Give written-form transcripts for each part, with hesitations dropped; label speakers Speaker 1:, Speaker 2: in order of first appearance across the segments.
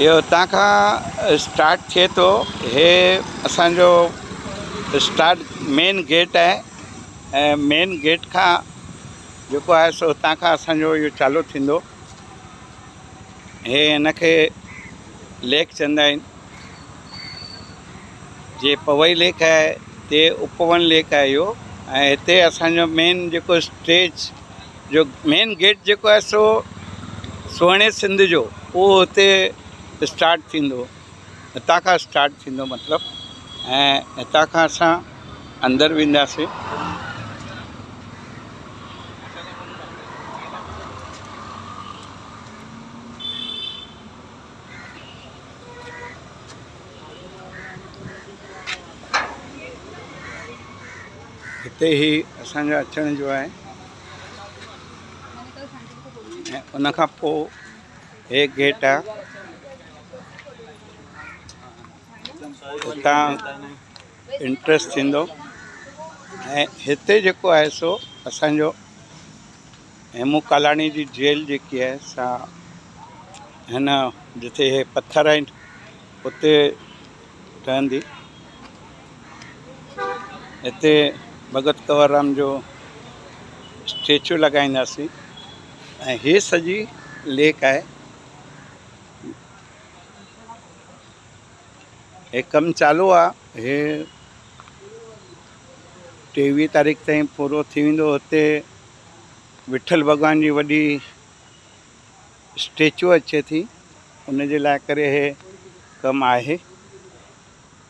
Speaker 1: इहो हितां खां स्टार्ट थिए थो। हे असांजो स्टार्ट मेन गेट आहे ऐं मेन गेट खां जेको आहे सो हितां खां असांजो इहो चालू थींदो। हे हिनखे लेक चवंदा आहिनि। जे पवई लेक आहे ते उपवन लेक आहे इहो। ऐं हिते असांजो मेन जेको स्टेज जो मेन गेट जेको आहे सो सुहिणे सिंध जो उहो हिते स्टार्ट थींदो। हितां खां स्टार्ट थींदो मतिलबु। ऐं हितां खां असां अंदरि वेंदासीं। हिते ई असांजो अचण जो आहे ऐं उन खां पोइ हे गेट आहे। हितां इंट्रस्ट थींदो ऐं हिते जेको आहे सो असांजो हेमू कालाणी जी जेल जेकी आहे सा हिन जिते हे पथर आहिनि उते ठहंदी। हिते भगत कंवरराम जो स्टेचू लॻाईंदासीं ऐं हे सॼी लेक आहे। हे कमु चालू आहे। हे 23 तारीख़ ताईं पूरो थी वेंदो। हुते विठल भॻवान जी वॾी स्टेचू अचे थी, उनजे लाइ करे हे कमु आहे।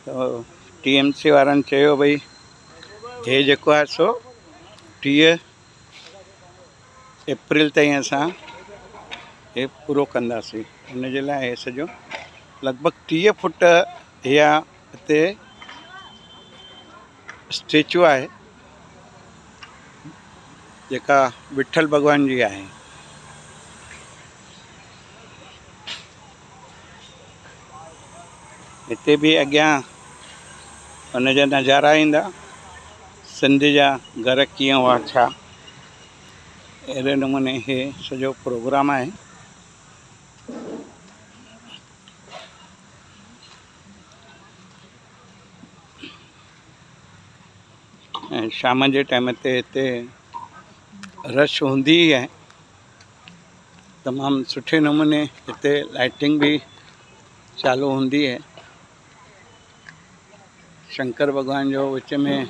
Speaker 1: त TMC वारनि चयो भई हे जेको आहे सो 30 अप्रैल ताईं असां हे पूरो कंदासीं। उनजे लाइ हे सॼो लॻभॻि 30 फुट इहा हिते स्टेचू आहे जेका विठल भॻवान जी आहे। हिते बि अॻियां हुनजा नज़ारा ईंदा, सिंध जा घर कीअं हुआ छा, अहिड़े नमूने हे सॼो प्रोग्राम आहे। ऐं शाम जे टाइम ते हिते रश हूंदी ई आहे। तमामु सुठे नमूने हिते लाइटिंग बि चालू हूंदी आहे। शंकर भॻवान जो विच में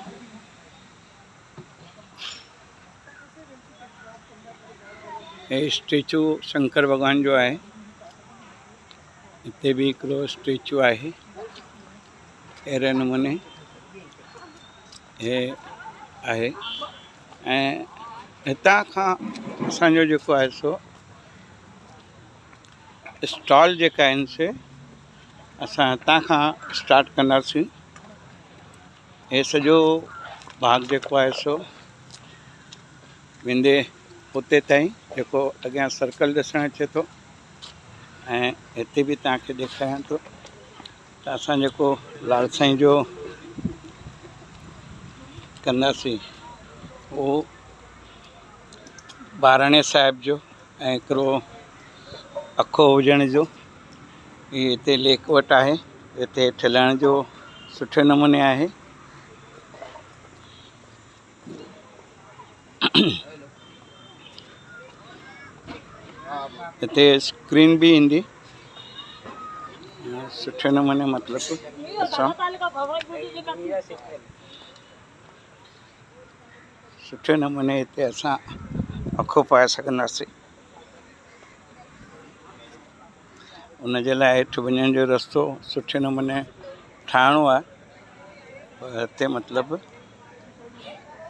Speaker 1: हे स्टेचू शंकर भॻवान जो आहे। हिते बि हिकिड़ो स्टेचू आहे। अहिड़े नमूने हे आहे। ऐं हितां खां असांजो जेको आहे सो स्टॉल जेका आहिनि से असां हितां खां स्टार्ट कंदासीं। हे सॼो भाग जेको आहे सो वेंदे हुते ताईं जेको अॻियां सर्कल ॾिसणु अचे थो। ऐं हिते बि तव्हांखे ॾेखारियां थो त असां जेको लाल साईं जो कंदासीं उहो ॿाराणे साहिब जो ऐं हिकिड़ो अखो हुजण जो ही हिते लेक वटि आहे। हिते ठहिलाइण जो सुठे नमूने आहे। हिते स्क्रीन बि ईंदी सुठे नमूने, मतिलबु असां सुठे नमूने हिते असां अखो पाए सघंदासीं। उनजे लाइ हेठि वञण जो रस्तो सुठे नमूने ठाहिणो आहे। पर हिते मतिलबु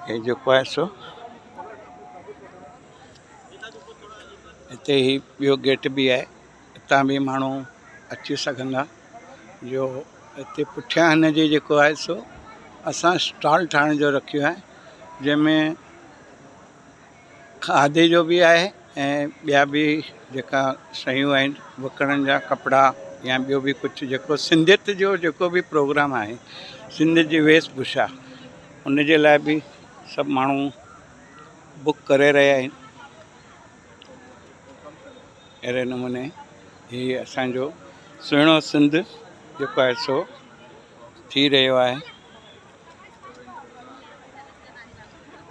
Speaker 1: हे जेको आहे सो हिते ई ॿियो गेट बि आहे। हितां बि माण्हू अची सघंदा। जो हिते पुठियां हिन जे जेको आहे सो असां स्टॉल ठाहिण जो रखियो आहे, जंहिंमें खाधे जो बि आहे ऐं ॿिया बि जेका शयूं आहिनि विकिणण जा कपिड़ा या ॿियो बि कुझु जेको सिंधियत जो जेको बि प्रोग्राम आहे, सिंध जी वेशभूषा, उनजे लाइ बि सभु माण्हू बुक करे रहिया आहिनि। अहिड़े नमूने ही असांजो सुहिणो सिंध जेको आहे सो थी रहियो आहे।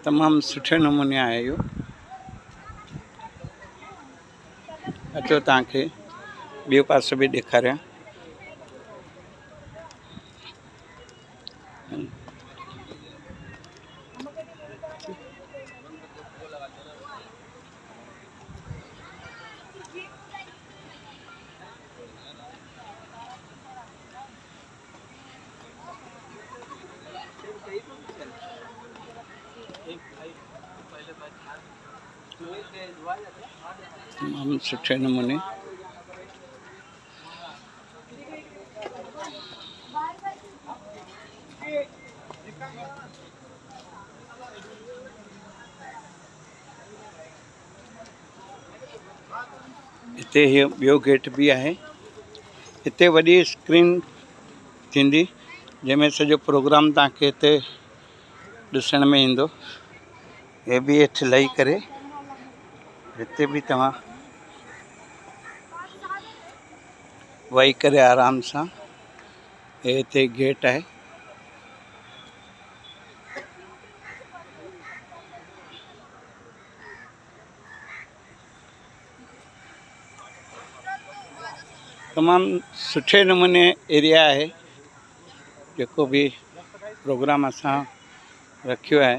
Speaker 1: तमामु सुठे नमूने आहे इहो। अचो तव्हांखे ॿियो पासो बि ॾेखारियां। तमामु सुठे नमूने हिते हीअ ॿियो गेट बि आहे। हिते वॾी स्क्रीन थींदी जंहिंमें सॼो प्रोग्राम तव्हांखे हिते ॾिसण में ईंदो। हे बि हेठि लही करे हिते बि तव्हां वेही करे आराम सां, हे हिते गेट आहे। तमामु सुठे नमूने एरिया आहे। जेको बि प्रोग्राम असां रखियो आहे,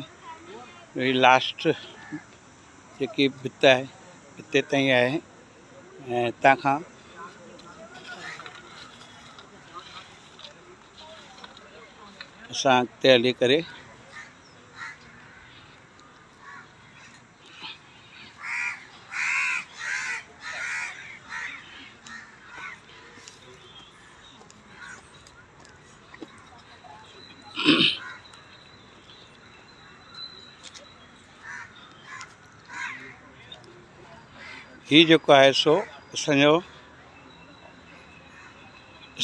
Speaker 1: वही लास्ट जेकी भित आहे हिते ताईं आहे ऐं हितां खां असां अॻिते हली करे ही जेको आहे सो असांजो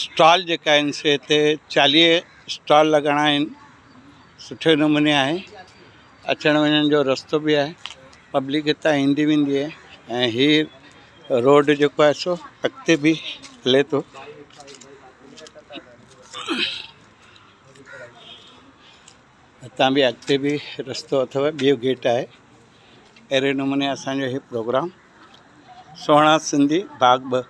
Speaker 1: स्टॉल जेका आहिनि से हिते 40 स्टॉल लॻाइणा आहिनि। सुठे नमूने आहे। अचण वञण जो रस्तो बि आहे। पब्लिक हितां ईंदी वेंदी आहे ऐं हीअ रोड जेको आहे सो अॻिते बि हले थो। हितां बि अॻिते बि रस्तो अथव, ॿियो गेट आहे। अहिड़े नमूने असांजो हीउ प्रोग्राम सोहणा सिंधी बाग़ 2